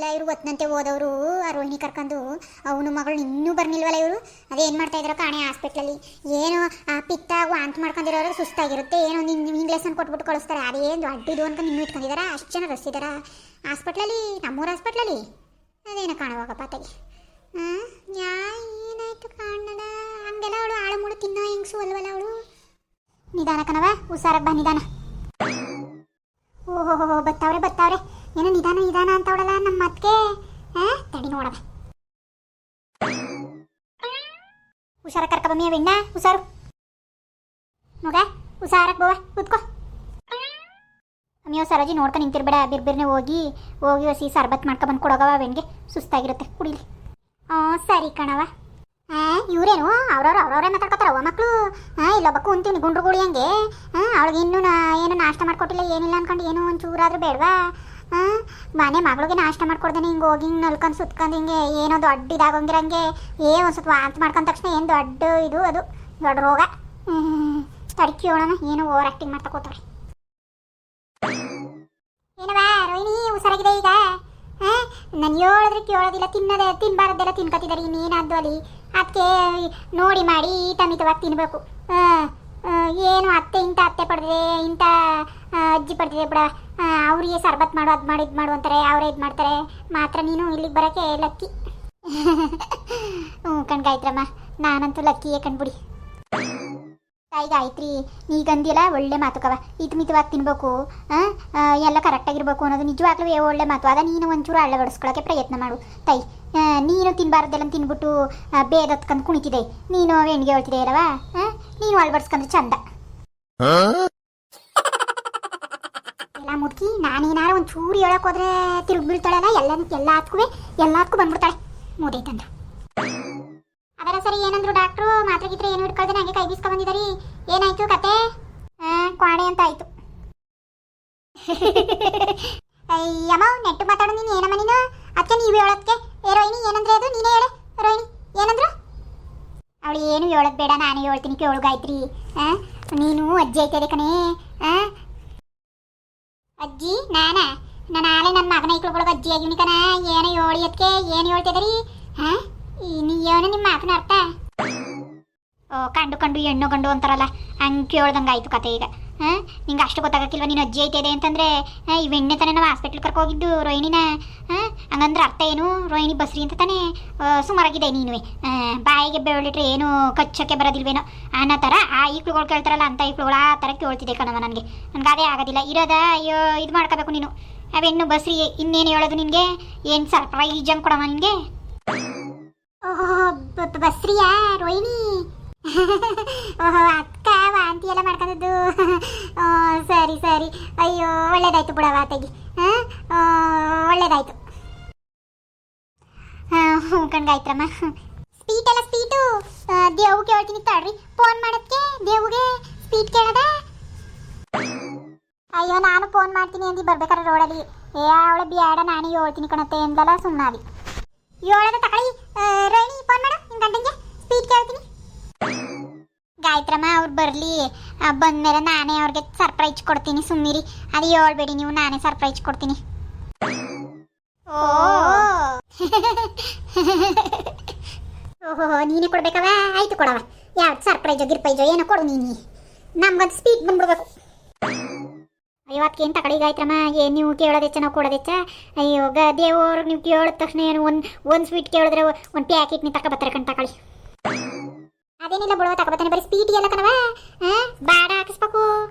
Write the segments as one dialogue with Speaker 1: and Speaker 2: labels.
Speaker 1: ಅಲ್ಲ ಇವರು ಒತ್ತನಂತೆ ಹೋದವರು ಆ ರೋಹಿಣಿ ಕರ್ಕೊಂಡು ಅವನು ಮಗಳು ಇನ್ನೂ ಬರ್ನಿಲ್ವಲ್ಲ ಇವರು ಅದೇನು ಮಾಡ್ತಾ ಇದ್ರು ಕಾಣೆ ಹಾಸ್ಪಿಟ್ಲಲ್ಲಿ ಏನೋ ಆ ಪಿತ್ತ ವಾಂತಿ ಮಾಡ್ಕೊಂಡಿರೋರು ಸುಸ್ತಾಗಿರುತ್ತೆ ಏನೋ ಇಂಗ್ಲೇಸನ್ ಕೊಟ್ಬಿಟ್ಟು ಕಳಿಸ್ತಾರೆ ಅದೇನು ದೊಡ್ಡದು ಅಂತ ಇನ್ನೂ ಇಟ್ಕೊಂಡಿದಾರ ಅಷ್ಟು ಜನ ರಸಿದಾರ ಹಾಸ್ಪಿಟ್ಲಲ್ಲಿ ನಮ್ಮೂರು ಹಾಸ್ಪಿಟ್ಲಲ್ಲಿ ಅದೇನೋ ಕಾಣುವಾಗಪ್ಪ ತಾಗಿ ಏನಾಯ್ತು ಕಾಣದ ಹಂಗೆಲ್ಲ ಅವಳು ಆಳು ಮೂಡು ತಿನ್ನೋ ಹೆಂಗ್ಸು ಅಲ್ವಲ್ಲ ಅವಳು ನಿಧಾನ ಕಣವ ಹುಷಾರಾಗಿ ಬಾ ನಿಧಾನ. ಓಹೋ ಬತ್ತಾವ್ರೆ ಏನೋ ನಿಧಾನ ಅಂತ ಅವಳಲ್ಲ ನಮ್ಮ ಮತ್ಗೆ ತಡಿ ನೋಡವ ಹುಷಾರ ಕರ್ಕಬಮ್ಮಿ ಬೆಣ್ಣ ಹುಷಾರು ಮಗ ಹುಷಾರಾಗಿ ಬೋವ ಕೂತ್ಕೋ ಅಮ್ಮಿಯೋ ಸರೋಜಿ ನೋಡ್ಕೊಂಡು ನಿಂತಿರ್ಬೇಡ ಬಿರ್ಬಿರ್ನೆ ಹೋಗಿ ಹೊಸಿ ಸರ್ಬತ್ ಮಾಡ್ಕೊಬಂದು ಕೊಡೋಗವ ಬೆಣ್ಣಿಗೆ ಸುಸ್ತಾಗಿರುತ್ತೆ ಕುಡಿಲಿ. ಸರಿ ಕಣವ ಇವರೇನು ಅವ್ರವ್ರೇ ಮಾತಾಡ್ಕೊತಾರವ ಮಕ್ಕಳು ಇಲ್ಲೊಬ್ಬಕ್ಕೂ ಅಂತೀವಿ ಗುಂಡ್ರುಗುಳಿ ಹಂಗೆ ಅವಳಿಗೆ ಇನ್ನೂ ಏನು ನಾಷ್ಟ ಮಾಡ್ಕೊಟ್ಟಿಲ್ಲ ಏನಿಲ್ಲ ಅನ್ಕೊಂಡು ಏನೋ ಒಂಚೂರಾದ್ರೂ ಬೇಡವಾ ಮನೆ ಮಗಳಿಗೆ ನಾಷ್ಟ ಮಾಡ್ಕೊಡ್ದೇನೆ ಹಿಂಗೆ ಹೋಗಿ ಹಿಂಗೆ ನಲ್ಕೊಂಡು ಸುತ್ಕೊಂಡು ಹಿಂಗೆ ಏನೋ ದೊಡ್ಡ ಇದಾಗೋಂಗಿರಂಗೆ ಒಂದು ಸ್ವಲ್ಪ ವಾಂತಿ ಮಾಡ್ಕೊಂಡ ತಕ್ಷಣ ಏನು ದೊಡ್ಡ ಇದು ಅದು ದೊಡ್ಡ ರೋಗ ತಡಿಕಿ ಹೇಳೋಣ ಏನೋ ಓವರ್ ಆ್ಯಕ್ಟಿಂಗ್ ಮಾಡ್ತಾ ಕೂತವ್ರಿ. ಏನವ ರೋಹಿಣಿ ಹುಷಾರಾಗಿದೆ ಈಗ ನಾನು ಹೇಳಿದ್ರೆ ಕೇಳೋದಿಲ್ಲ ತಿನ್ನಬಾರದೆಲ್ಲ ತಿನ್ಕೊತಿದ್ದಾರೆ ಇನ್ನೇನಾದ್ದು ಅಲ್ಲಿ ಅದಕ್ಕೆ ನೋಡಿ ಮಾಡಿ ತಮಿತವಾಗಿ ತಿನ್ನಬೇಕು ಏನು ಅತ್ತೆ ಪಡೆದಿದೆ ಇಂಥ ಅಜ್ಜಿ ಪಡೆದಿದೆ ಬಿಡ ಅವರಿಗೆ ಸರ್ಬತ್ ಮಾಡು ಅದು ಮಾಡಿ ಇದು ಮಾಡು ಅಂತಾರೆ ಅವರೇ ಇದು ಮಾಡ್ತಾರೆ ಮಾತ್ರ ನೀನು ಇಲ್ಲಿಗೆ ಬರೋಕ್ಕೆ ಲಕ್ಕಿ. ಕಣ್ಗಾಯ್ತ್ರಮ್ಮ ನಾನಂತೂ ಲಕ್ಕಿಯೇ ಕಣ್ಬಿಡಿ ತಾಯಿ ಗಾಯತ್ರಿ ನೀಗಂದಿಲ್ಲ ಒಳ್ಳೆ ಮಾತುಕವ ಮಿತವಾಗಿ ತಿನ್ಬೇಕು ಎಲ್ಲ ಕರೆಕ್ಟಾಗಿರ್ಬೇಕು ಅನ್ನೋದು ನಿಜವಾಗ್ಲೂ ಒಳ್ಳೆ ಮಾತು ಅದ ನೀನು ಒಂಚೂರು ಅಳ್ಳವಡಿಸ್ಕೊಳ್ಳೋಕ್ಕೆ ಪ್ರಯತ್ನ ಮಾಡು ತಾಯಿ ನೀನು ತಿನ್ನಬಾರ್ದೆಲ್ಲ ತಿನ್ಬಿಟ್ಟು ಬೇದತ್ಕೊಂಡು ಕುಣಿತಿದೆ ನೀನು ಹೆಣ್ಣಿಗೆ ಹೇಳ್ತಿದೆ ಅಲ್ಲವಾ ನೀನು ಅಳವಡಿಸ್ಕೊಂಡ್ರೆ ಚಂದ ಎಲ್ಲ ಮುದುಕಿ ನಾನೇನಾರ ಒಂಚೂರು ಹೇಳಕ್ ಹೋದ್ರೆ ತಿರುಗಿ ಬೀಳ್ತಾಳಲ್ಲ ಎಲ್ಲದಕ್ಕೂ ಬಂದ್ಬಿಡ್ತಾಳೆ ಮುದೈತಂದ್ರೆ ಅದರ ಸರಿ ಏನಂದ್ರು ಡಾಕ್ಟ್ರು ಮಾತ್ರೆ ಗಿತ್ರೆ ಏನು ಇಟ್ಕೊಳ್ದೆ ನಂಗೆ ಕೈ ಬೀಸ್ಕೊಂಡ್ಬಂದಿದ್ದಾರಿ ಏನಾಯ್ತು ಕತೆ ಕ್ವಾಣೆ ಅಂತ ಆಯ್ತು. ಅಯ್ಯಮ್ಮ ನೆಟ್ಟು ಮಾತಾಡು ನೀನು ಏನಮ್ಮ ನೀನು ಅದಕ್ಕೆ ನೀವು ಹೇಳೋದಕ್ಕೆ ರೋಹಿಣಿ ಏನಂದ್ರೆ ಅದು ನೀನೇ ಹೇಳೆ ರೋಹಿಣಿ ಏನಂದ್ರು ಅವಳು ಏನು ಹೇಳೋದು ಬೇಡ ನಾನೇ ಹೇಳ್ತೀನಿ ಕೇಳು ಗಾಯತ್ರಿ ನೀನು ಅಜ್ಜಿ ಆಯ್ತದೆ ಕಣೇ ಅಜ್ಜಿ ನಾನು ಆಲೆ ನನ್ನ ಮಗನ ಇಟ್ಕೊಳಗೆ ಅಜ್ಜಿ ಆಗಿನಿ ಕಣ ಏನೋ ಹೇಳಿ ಅದಕ್ಕೆ ಏನು ಹೇಳ್ತಿದ್ದೀರಿ ನೀವೇನು ನಿಮ್ಮ ಮಾತನ್ನ ಅರ್ಥ ಕಂಡು ಹೆಣ್ಣು ಗಂಡು ಅಂತಾರಲ್ಲ ಹಂಗೆ ಕೇಳ್ದಂಗೆ ಆಯ್ತು ಕತೆ ಈಗ ನಿಂಗೆ ಅಷ್ಟು ಗೊತ್ತಾಗಕ್ಕಿಲ್ವ ನೀನು ಅಜ್ಜಿ ಐತಿದೆ ಅಂತಂದರೆ ಇವೆಣ್ಣೆ ತಾನೇ ನಾವು ಹಾಸ್ಪಿಟ್ಲ್ ಕರ್ಕೋಗಿದ್ದು ರೋಹಿಣಿನ ಹಂಗಂದ್ರೆ ಅರ್ಥ ಏನು ರೋಹಿಣಿ ಬಸ್ರಿ ಅಂತ ತಾನೇ ಸುಮಾರಾಗಿದೆ ನೀನು ಬಾಯಿಗೆ ಬೆಳಿಟ್ರೆ ಏನು ಕಚ್ಚಕ್ಕೆ ಬರೋದಿಲ್ವೇನೋ ಅನ್ನೋ ಥರ ಆ ಈಕ್ಳುಗಳು ಕೇಳ್ತಾರಲ್ಲ ಅಂತ ಈಕ್ಳುಗಳು ಆ ಥರ ಕೇಳ್ತಿದ್ದೆ ಕಣವ ನನಗೆ ಅದೇ ಆಗೋದಿಲ್ಲ ಇರೋದ ಇದು ಮಾಡ್ಕೋಬೇಕು ನೀನು ಅವೆಣ್ಣು ಬಸ್ರಿ ಇನ್ನೇನು ಹೇಳೋದು ನಿನಗೆ ಏನು ಸರ್ಪ್ರೈಸ್ ಅಂಗೆ ಕೊಡವ ನಿನಗೆ ಬಸ್ರಿಯಾ ರೋಹಿಣಿ ಓಹೋ ಅಕ್ಕ ವಾಂತಿ ಎಲ್ಲ ಮಾಡ್ಕೊಂಡದ್ದು ಸರಿ ಅಯ್ಯೋ ಒಳ್ಳೇದಾಯ್ತು ಬಿಡವ ತೆಗಿ ಒಳ್ಳೇದಾಯ್ತು ಕಣ್ಗಾಯ್ತ್ರಮ್ಮ ಸ್ವೀಟು ದೇವ್ಗೆ ಹೇಳ್ತೀನಿ ತಡ್ರಿ ಫೋನ್ ಮಾಡೋದಕ್ಕೆ ದೇವ್ಗೆ ಸ್ವೀಟ್ ಕೇಳದ ಅಯ್ಯೋ ನಾನು ಫೋನ್ ಮಾಡ್ತೀನಿ ಅಂದು ಬರ್ಬೇಕಾದ್ರೆ ರೋಡಲ್ಲಿ ಅವಳೆ ಬೇಡ ನಾನೇ ಹೇಳ್ತೀನಿ ಕಣತ್ತೆ ಎಂದಲ್ಲ ಸುಮ್ಮನಾದಿ ಹೇಳದ ತಗೊಳ್ಳಿ ರೋಹಿಣಿ ಫೋನ್ ಮಾಡು ನಿಮ್ಮ ಗಂಟಂಗೆ ಸ್ವೀಟ್ ಕೇಳ್ತೀನಿ ಗಾಯತ್ರಮ್ಮ ಅವ್ರು ಬರಲಿ ಬಂದಮೇಲೆ ನಾನೇ ಅವ್ರಿಗೆ ಸರ್ಪ್ರೈಸ್ ಕೊಡ್ತೀನಿ ಸುಮ್ಮನಿರಿ ಅದು ಹೇಳ್ಬೇಡಿ ನೀವು ನಾನೇ ಸರ್ಪ್ರೈಸ್ ಕೊಡ್ತೀನಿ. ಓಹೋ ನೀನೇ ಕೊಡ್ಬೇಕವ ಆಯ್ತು ಕೊಡವ ಯಾವ್ದು ಸರ್ಪ್ರೈಜೋ ಗಿರ್ಪ್ರೈಜೋ ಏನೋ ಕೊಡು ನೀನು ನಮ್ಗಂತ ಸ್ವೀಟ್ ಬಂದ್ಬಿಡ್ಬೇಕು. ಇವತ್ತೇನು ತಗೊಳ್ಳಿ ಗಾಯತ್ರಮ್ಮ ಏನು ನೀವು ಕೇಳೋದೆಚ್ಚ ನಾವು ಕೊಡೋದೆಚ್ಚ ಅಯ್ಯೋ ದೇವ್ರು ನೀವು ಕೇಳಿದ ತಕ್ಷಣ ಏನು ಒಂದು ಸ್ವೀಟ್ ಕೇಳಿದ್ರೆ ಒಂದು ಪ್ಯಾಕೆಟ್ನಿ ತಗೊಬತ್ತಾರೆ ಕಣ್ ತಗೊಳ್ಳಿ ಅದೇನಿಲ್ಲ ಬಿಡುವ ತಗೊಬತ್ತಾನೆ ಬರೀ ಸ್ವೀಟ್ ಎಲ್ಲ ಕಣವ ಬಾಡ ಹಾಕಿಸ್ಬೇಕು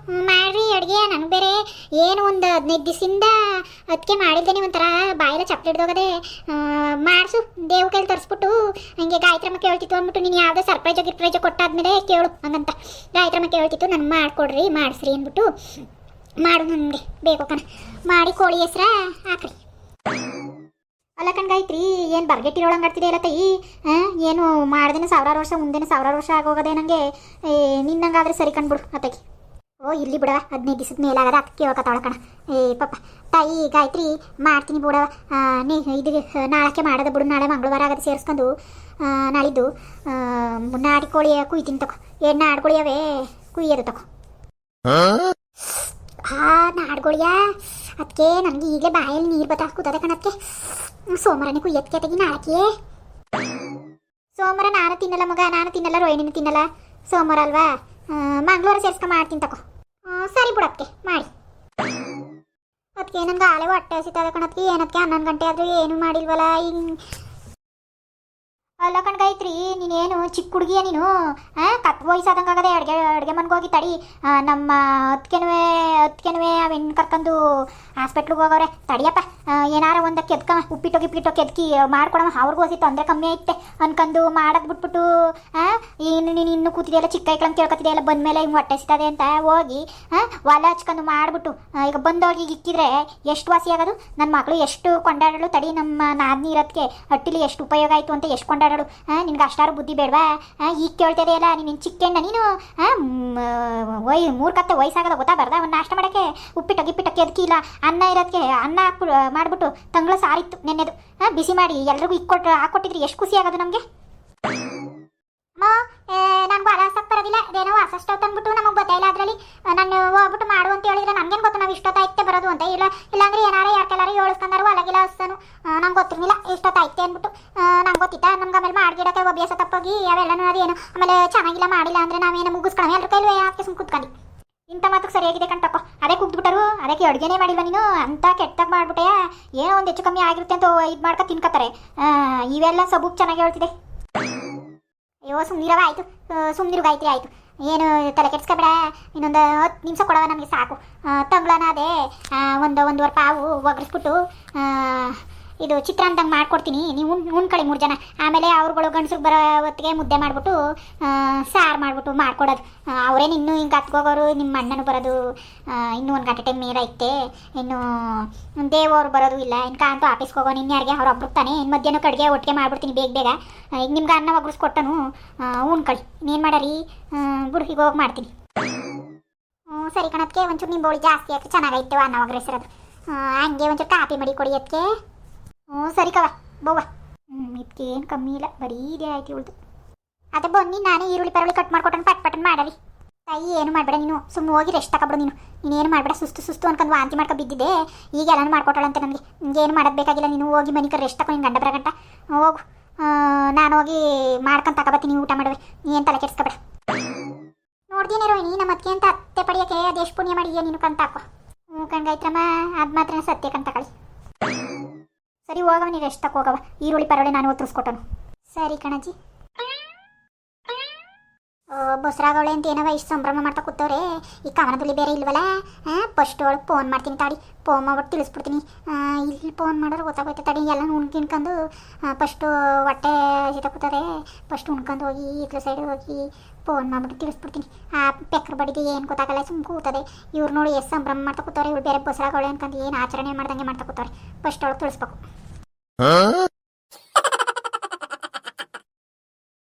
Speaker 1: ಮಾಡ್ರಿ ಅಡುಗೆ ನನಗೆ ಬೇರೆ ಏನು ಒಂದು 15 ದಿವಸದಿಂದ ಅದಕ್ಕೆ ಮಾಡಿದ್ದೇನೆ ಒಂಥರ ಬಾಯೆಲ್ಲ ಚಪ್ಪಲಿ ಹಿಡ್ದೋಗದೆ ಮಾಡಿಸು ದೇವ್ ಕೈಲಿ ತರಿಸ್ಬಿಟ್ಟು ಹಂಗೆ ಗಾಯತ್ರಮ್ಮ ಕೇಳ್ತಿತ್ತು ಅಂದ್ಬಿಟ್ಟು ನೀನು ಯಾವುದೋ ಸರ್ಪ್ರೈಜೋ ಗಿರ್ಪ್ರೈಜೋ ಕೊಟ್ಟಾದ್ಮೇಲೆ ಕೇಳು ಹಂಗಂತ ಗಾಯತ್ರಮ್ಮ ಕೇಳ್ತಿತ್ತು ನಾನು ಮಾಡಿಕೊಡ್ರಿ ಮಾಡಿಸ್ರಿ ಅಂದ್ಬಿಟ್ಟು ಮಾಡು ನನಗೆ ಬೇಕು ಕಣ ಮಾಡಿ ಕೋಳಿ ಹೆಸ್ರ ಹಾಕ್ರಿ ಅಲ್ಲ ಕಣ್ಗಾಯ್ತ್ರಿ ಏನು ಬರ್ಗೆಟ್ಟಿರೋಳಂಗೆ ಆಡ್ತಿದೆ ಅಲ್ಲ ತೈ ಏನು ಮಾಡ್ದೇನೆ 1000 ವರ್ಷ ಮುಂದೆನೇ 1000 ವರ್ಷ ಆಗೋಗದೆ ನನಗೆ ನಿನ್ನಂಗಾದ್ರೆ ಸರಿ ಕಂಡ್ಬಿಡು ಅತ್ತಗೆ ಇಲ್ಲಿ ಬಿಡವ 15 ದಿವಸದ ಮೇಲಾಗದ ಅದಕ್ಕೆ ಕೇಳಕತ್ತಾಳ ಕಣ ಪಾಪ ತಾಯಿ ಗಾಯತ್ರಿ ಮಾಡ್ತೀನಿ ಬಿಡವ ಇದು ನಾಳಕ್ಕೆ ಮಾಡೋದ ಬಿಡು ನಾಳೆ ಮಂಗಳವಾರ ಆಗದೆ ಸೇರಿಸ್ಕೊಂಡು ನಾಳಿದ್ದು ನಾಡಿ ಕೋಳಿ ಕುಯ್ತೀನಿ ತಗೋ ನಾಡ್ಕೋಳಿ ಅವೇ ಕುಯ್ಯೋದು ತಗೋ ಹಾ ನಾಡ್ಗೊಳಿಯ ಅದಕ್ಕೆ ನನಗೆ ಈಗಲೇ ಬಾಯಲ್ಲಿ ನೀರು ಬತ್ತಾ ಕೂತದೆ ಕಣಕ್ಕೆ. ಸೋಮವಾರನೇ ಕುಯ್ಯತ್ಕೆ ತೆಗಿ ನಾಳಕ್ಕೆ. ಸೋಮವಾರ ನಾನು ತಿನ್ನಲ್ಲ ಮಗ, ನಾನು ತಿನ್ನಲ್ಲ, ರೋಹಿಣಿನೂ ತಿನ್ನಲ್ಲ. ಸೋಮವಾರ ಅಲ್ವಾ, ಮಂಗಳವಾರ ಸೇರ್ಸ್ಕೊ ಮಾಡ್ತೀನಿ ತಗೋ. ಸರಿ ಬಿಡಕ್ಕೆ ಮಾಡಿ. ಅದಕ್ಕೆ ನನಗೆ ಆಳೆ ಹೊಟ್ಟೆ ಹಸಿತದ ಕಣತ್ಗೆ. ಏನಕ್ಕೆ 11 ಗಂಟೆ ಆದರೂ ಏನು ಮಾಡಿಲ್ವಲ್ಲ ಹಿಂಗೆ. ಅಲ್ಲ ಕಣ್ಗೈತ್ರಿ, ನೀನೇನು ಚಿಕ್ಕ ಹುಡುಗಿಯ ನೀನು? ಕತ್ತು ವಯಸ್ಸಾದಂಗಾಗದೆ. ಅಡುಗೆ ಮನೆಗೆ ಹೋಗಿ ತಡಿ. ನಮ್ಮ ಹತ್ಕೆನುವೆ ಅವೆಣ್ಣು ಕರ್ಕೊಂಡು ಹಾಸ್ಪಿಟ್ಲಿಗೆ ಹೋಗವ್ರೆ. ತಡಿಯಪ್ಪ, ಏನಾರ ಒಂದು ಕೆದ್ಕ ಉಪ್ಪಿಟ್ಟು ಕೆದ್ಕಿ ಮಾಡ್ಕೊಡಮ್ಮ. ಅವ್ರಿಗೂ ಹೊಸಿ ತೊಂದರೆ ಕಮ್ಮಿ ಐತೆ ಅನ್ಕೊಂಡು ಮಾಡೋದು ಬಿಟ್ಬಿಟ್ಟು ನೀನು ಇನ್ನೂ ಕೂತಿದೆಯಲ್ಲ, ಚಿಕ್ಕ ಐಕ್ಳಂಗೆ ಕೇಳ್ಕೊತಿದೆಯಲ್ಲ, ಬಂದಮೇಲೆ ಹಿಂಗೆ ಹೊಟ್ಟೆ ಸಿಗ್ತದೆ ಅಂತ ಹೋಗಿ ಒಲ ಹಚ್ಕೊಂಡು ಮಾಡ್ಬಿಟ್ಟು ಈಗ ಬಂದೋಗಿ ಇಕ್ಕಿದ್ರೆ ಎಷ್ಟು ವಾಸಿ ಆಗೋದು? ನನ್ನ ಮಗಳು ಎಷ್ಟು ಕೊಂಡಾಡಳು. ತಡಿ, ನಮ್ಮ ನಾದ್ನಿ ಇರೋದಕ್ಕೆ ಹಟ್ಟಿಲಿ ಎಷ್ಟು ಉಪಯೋಗ ಆಯಿತು ಅಂತ ಎಷ್ಟು ಕೊಂಡಾಡಳು. ನಿನ್ಗೆ ಅಷ್ಟಾರು ಬುದ್ಧಿ ಬೇಡವಾ? ಈಗ ಕೇಳ್ತಿದೆಯಲ್ಲ ನೀನು ಚಿಕ್ಕೆಣ್ಣ ನೀನು. 3 ಕತ್ತೆ ವಯಸ್ಸಾಗದ ಗೊತ್ತಾಗಬಾರ್ದ? ಒಂದು ನಾಷ್ಟ ಮಾಡೋಕ್ಕೆ ಉಪ್ಪಿಟ್ಟು ಕೆದಕಿಲ್ಲ. ಅನ್ನ ಇರೋದಕ್ಕೆ ಅನ್ನ ಮಾಡಿಬಿಟ್ಟು ತಂಗಳ ಸಾರಿತ್ತು ನೆನ್ನೆದು, ಬಿಸಿ ಮಾಡಿ ಎಲ್ರಿಗೂ ಹಾಕ್ಕೊಟ್ಟಿದ್ರಿ. ಎಷ್ಟು ಖುಷಿ ಆಗೋದು ನಮಗೆ. ನನಗೂ ಅಲಾಸಕ್ಕೆ ಬರೋದಿಲ್ಲ. ಅದೇನೋ ಅಸಷ್ಟು ತಂದ್ಬಿಟ್ಟು ನಮಗೆ ಗೊತ್ತಾಯಿಲ್ಲ. ಅದರಲ್ಲಿ ನಾನು ಹೋಗ್ಬಿಟ್ಟು ಮಾಡು ಅಂತ ಹೇಳಿದ್ರೆ ನನಗೇನು ಗೊತ್ತು ನಾವು ಇಷ್ಟೊತ್ತಾಯ್ತೆ ಬರೋದು ಅಂತ. ಇಲ್ಲಾಂದ್ರೆ ಏನಾರ ಯಾಕೆಲ್ಲಾರು ಏಳಿಸ್ಕೊಂಡಾರು ಅಲಗಿಲ್ಲ ಹಸ್ತನು. ನಂಗೆ ಗೊತ್ತಿರಲಿಲ್ಲ ಇಷ್ಟೊತ್ತಾಯ್ತೆ ಅಂದ್ಬಿಟ್ಟು. ನಂಗೆ ಗೊತ್ತಿತ್ತಾ? ನಮ್ಗೆ ಆಮೇಲೆ ಮಾಡ್ಗಿಡಕ್ಕೆ ಅಭ್ಯಾಸ ತಪ್ಪೋಗಿ ಅವೆಲ್ಲನೂ ಅದೇನು ಆಮೇಲೆ ಚೆನ್ನಾಗಿಲ್ಲ ಮಾಡಿಲ್ಲ ಅಂದರೆ ನಾವೇನು ಮುಗಿಸ್ಕೊಳ್ಳೋ ಎಲ್ಲರ ಕೈಲೂ ಯಾಕೆ ಸುಮ್ಮನೆ ಕೂತ್ಕೊಂಡು. ಇಂಥ ಮಾತಕ್ಕೆ ಸರಿಯಾಗಿದೆ ಕಣ್ತಪ್ಪ. ಅದೇ ಕುಗ್ದ್ಬಿಟ್ಟರು, ಅದಕ್ಕೆ ಅಡುಗೆನೇ ಮಾಡಿಲ್ವ ನೀನು ಅಂತ ಕೆಟ್ಟಾಗ ಮಾಡ್ಬಿಟ್ಟೆ. ಏನೋ ಒಂದು ಹೆಚ್ಚು ಕಮ್ಮಿ ಆಗಿರುತ್ತೆ ಅಂತ ಇದು ಮಾಡ್ಕೊ ತಿನ್ಕೋತಾರೆ. ಇವೆಲ್ಲ ಸಬೂಬ್ ಚೆನ್ನಾಗಿ ಹೇಳ್ತಿದೆ. ಅಯ್ಯೋ ಸುಮ್ಮನಿರವ ಆಯಿತು, ಸುಮ್ಮನಿರುಗಾಯ್ತು ಆಯಿತು. ಏನು ತಲೆ ಕೆಡ್ಸ್ಕೊಬೇಡ. ಇನ್ನೊಂದು 10 ನಿಮಿಷ ಕೊಡವ ನಮಗೆ ಸಾಕು. ತಂಗ್ಳನ ಅದೇ ಒಂದೂವರೆ ಪಾವು ಒಗ್ರಿಸ್ಬಿಟ್ಟು ಇದು ಚಿತ್ರಾನ್ನದಂಗೆ ಮಾಡ್ಕೊಡ್ತೀನಿ. ನೀವು ಉಣ್ಕೊಳ್ಳಿ 3 ಜನ. ಆಮೇಲೆ ಅವ್ರುಗಳು ಗಂಡಸ್ರಿಗೆ ಬರೋ ಹೊತ್ತಿಗೆ ಮುದ್ದೆ ಮಾಡಿಬಿಟ್ಟು ಸಾರು ಮಾಡಿಬಿಟ್ಟು ಮಾಡ್ಕೊಡೋದು. ಅವರೇನು ಇನ್ನೂ ಹಿಂಗೆ ಹತ್ಕೋಗೋರು. ನಿಮ್ಮ ಅಣ್ಣನೂ ಬರೋದು ಇನ್ನೂ 1 ಗಂಟೆ ಟೈಮ್ ಮೇಲೆ ಐತೆ. ಇನ್ನು ದೇವವ್ರು ಬರೋದು ಇಲ್ಲ. ಇನ್ನು ಕಾಂತು ಆಫೀಸ್ಗೆ ಹೋಗೋ ನಿನ್ಯಾರಿಗೆ ಅವ್ರು ಒಬ್ರು ತಾನೆ. ಇನ್ನು ಮಧ್ಯಾಹ್ನ ಅಡುಗೆ ಒಟ್ಟಿಗೆ ಮಾಡ್ಬಿಡ್ತೀನಿ ಬೇಗ. ಈಗ ನಿಮ್ಗೆ ಅನ್ನ ಒಗ್ರಿಸ್ಕೊಟ್ಟನು ಉಣ್ಕೊಳ್ಳಿ. ಇನ್ನೇನು ಮಾಡರಿ ಬಿಡು, ಈಗ ಹೋಗಿ ಮಾಡ್ತೀನಿ. ಸರಿ ಕಣಕ್ಕೆ. ಒಂಚೂರು ನಿಂಬೋಳಿ ಜಾಸ್ತಿ ಆಯ್ತು, ಚೆನ್ನಾಗೈತೆ ಅನ್ನ ಒಗ್ರಿಸಿರೋದು. ಹಂಗೆ ಒಂಚೂರು ಕಾಪಿ ಮಾಡಿ ಕೊಡಿ ಅದಕ್ಕೆ. ಸರಿ ಕವ ಬೋವ. ಇದಕ್ಕೆ ಏನು ಕಮ್ಮಿ ಇಲ್ಲ, ಬರೀ ಇದೇ ಆಯ್ತು ಇವಳ್ದು. ಅದೇ ಬನ್ನಿ ನಾನೇ ಈರುಳ್ಳಿ ಪರವಳಿ ಕಟ್ ಮಾಡ್ಕೊಟ್ಟನು ಪಟ್ ಮಾಡಲಿ. ತಾಯಿ ಏನು ಮಾಡಬೇಡ ನೀನು, ಸುಮ್ಮನೆ ಹೋಗಿ ರೆಸ್ಟ್ ತಗೊಬಿಡು ನೀನು. ನೀನೇನು ಮಾಡಬೇಡ, ಸುಸ್ತು ಅನ್ಕೊಂಡು ವಾಂತಿ ಮಾಡ್ಕೊ ಬಿದ್ದಿದ್ದೆ. ಈಗ ಎಲ್ಲನೂ ಮಾಡ್ಕೊಟ್ಟಾಳಂತೆ ನನಗೆ. ನಿಂಗೇನು ಮಾಡೋದು ಬೇಕಾಗಿಲ್ಲ. ನೀನು ಹೋಗಿ ಮನಿಕ ರೆಸ್ಟ್ ತಗೊಂಡು ನಿನ್ನ ಗಂಡ ಬರಗಂಟ ಹೋಗು. ನಾನು ಹೋಗಿ ಮಾಡ್ಕೊಂಡು ತಗೊಬತ್ತೀನಿ, ಊಟ ಮಾಡುವೆ. ನೀನು ತಲೆ ಕೆಡ್ಸ್ಕೊಬೇಡ. ನೋಡ್ತೀನಿ ರೋಹಿಣಿ, ನಮ್ಮ ಅದಕ್ಕೆ ಅಂತ ಅತ್ತೆ ಪಡಿಯೋಕ್ಕೆ ಅದೆಷ್ಟು ಪುಣ್ಯ ಮಾಡಿದ್ಯಾ ನೀನು ಕಂತ ಹಾಕೋ. ಕಣ್ಗಾಯ್ತ್ರಮ್ಮ, ಅದು ಮಾತ್ರ ಸತ್ಯ ಕಂತ ಕಳಿ. ಸರಿ ಹೋಗವ, ನೀನು ರೆಸ್ಟ್ ತಗೋ ಹೋಗವ. ಈರುಳ್ಳಿ ಪರವಳಿ ನಾನು ಒತ್ತರಿಸ್ಕೊಟ್ಟನು. ಸರಿ ಕಣಜ್ಜಿ. ಬಸ್ರಾಗವಳೆ ಅಂತ ಏನವ ಇಷ್ಟು ಸಂಭ್ರಮ ಮಾಡ್ತಾ ಕೂತವ್ರೆ. ಈ ಕವನದಲ್ಲಿ ಬೇರೆ ಇಲ್ವಲ್ಲ. ಫಸ್ಟ್ ಒಳಗೆ ಫೋನ್ ಮಾಡ್ತೀನಿ ತಡಿ. ಫೋನ್ ಮಾಡ್ಬಿಟ್ಟು ತಿಳಿಸ್ಬಿಡ್ತೀನಿ. ಇಲ್ಲಿ ಫೋನ್ ಮಾಡಿದ್ರೆ ಗೊತ್ತಾಗೋಯ್ತು ತಡಿ. ಎಲ್ಲ ಉಣ್ಕಿನ್ಕೊಂಡು ಫಸ್ಟು ಹೊಟ್ಟೆ ಹಸಿತ ಕೂತಾರೆ. ಫಸ್ಟ್ ಉಣ್ಕೊಂಡು ಹೋಗಿ ಇದ್ರ ಸೈಡ್ ಹೋಗಿ ಫೋನ್ ಮಾಡ್ಬಿಟ್ಟು ತಿಳಿಸ್ಬಿಡ್ತೀನಿ. ಆ ಪೆಕ್ರ ಬಡಿಗೆ ಏನು ಗೊತ್ತಾಗಲ್ಲ, ಸುಮ್ಮನೆ ಕೂತದೆ. ಇವ್ರು ನೋಡಿ ಎಷ್ಟು ಸಂಭ್ರಮ ಮಾಡ್ತಾ ಕೂತವ್ರೆ. ಇವ್ರು ಬೇರೆ ಬಸ್ರಾಗವಳೆ ಅನ್ಕೊಂಡು ಏನು ಆಚರಣೆ ಮಾಡ್ದಂಗೆ ಮಾಡ್ತಾ ಕೂತವ್ರೆ. ಫಸ್ಟ್ ಒಳಗೆ ತಿಳಿಸ್ಬೇಕು.